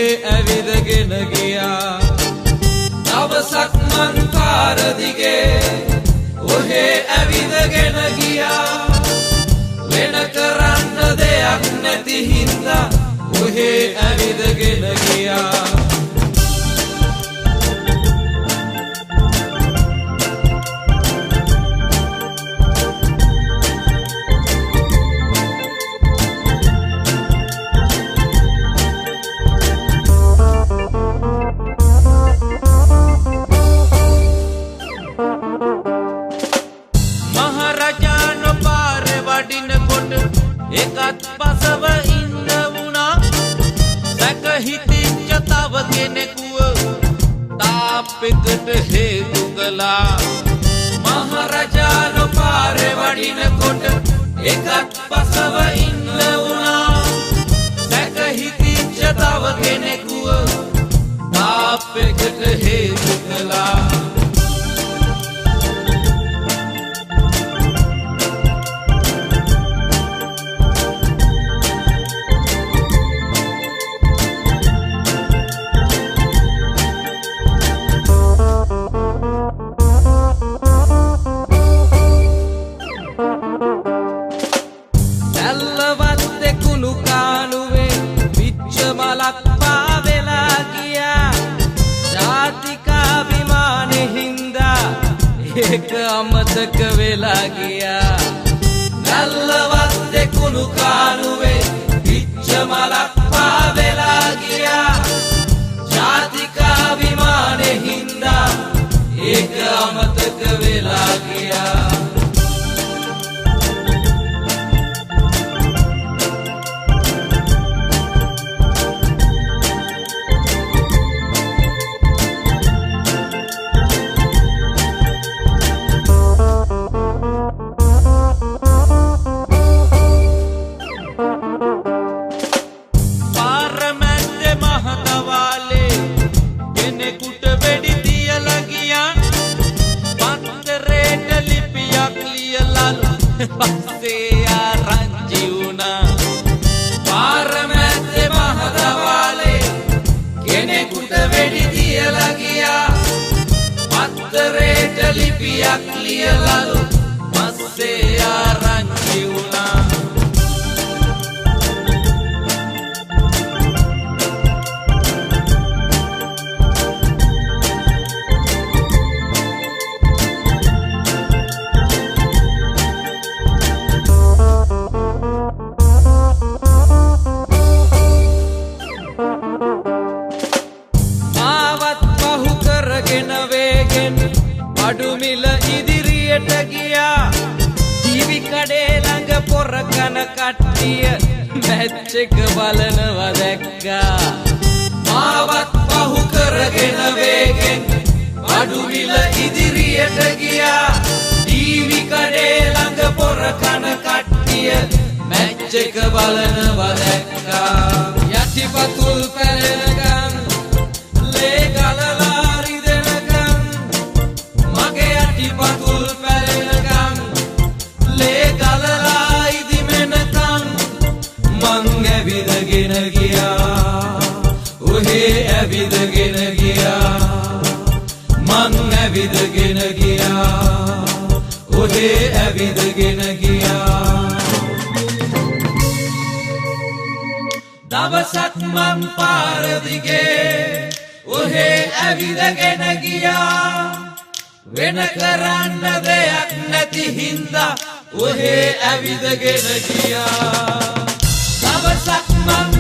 ඇවිදගෙන ගියා දවසක් මං පාර දිගේ ඔහේ ඇවිදගෙන ගියා වෙන කරන්න දෙයක් නැති හින්දා ඔහේ ඇවිදගෙන ගියා එකත් පසව ඉන්න වුණා සැක හිතිච්ච තව කෙනෙකුව තාප්පෙකට හේතු කළා මහරජාණන් පාරේ වඩිනකොට එකත් පසව ඉන්න වුණා සැක හිතිච්ච තව කෙනෙකුව තාප්පෙකට හේතු කළා මලක් පාවෙලා ගියා ජාතිකා විමානේ හින්දා ඒක අමතක වෙලා ගියා ගල්ලවත්තේ කුණු කානුවේ පිච්ච මලක් පාවෙලා ගියා ජාතිකා විමානේ හින්දා ඒක අමතක වෙලා ගියා පස්සේ ආරංචි වුණා පාරමැද්දේ මහදවාලේ කෙනෙකුට වෙඩි තියලා ගියා පත්තරේට ලිපියක් ලියලාලු පස්සේ ආරංචි වුණා අඩු මිල ඉදිරියට ගියා ටීවී කඩේ ළඟ පොර කන කට්ටිය මැච් එක බලනවා දැක්කා මාවත් පහු කරගෙන වේගෙන් අඩු මිල ඉදිරියට ගියා ටීවී කඩේ ළඟ පොර කන කට්ටිය මැච් එක බලනවා දැක්කා යටිපතුල් පැලෙනකන් ලේ ගලලා පතුල් පැලෙනකන් ලේ ගලලා ඉදිමෙනකන් මං ඇවිදගෙන ගියා ඔහේ ඇවිදගෙන ගියා මං ඇවිදගෙන ගියා ඔහේ ඇවිදගෙන ගියා දවසක් මං පාර දිගේ ඔහේ ඇවිදගෙන ගියා වෙන කරන්න දෙයක් නැති හින්දා ඔහේ ඇවිදගෙන ගියා දවසක් මං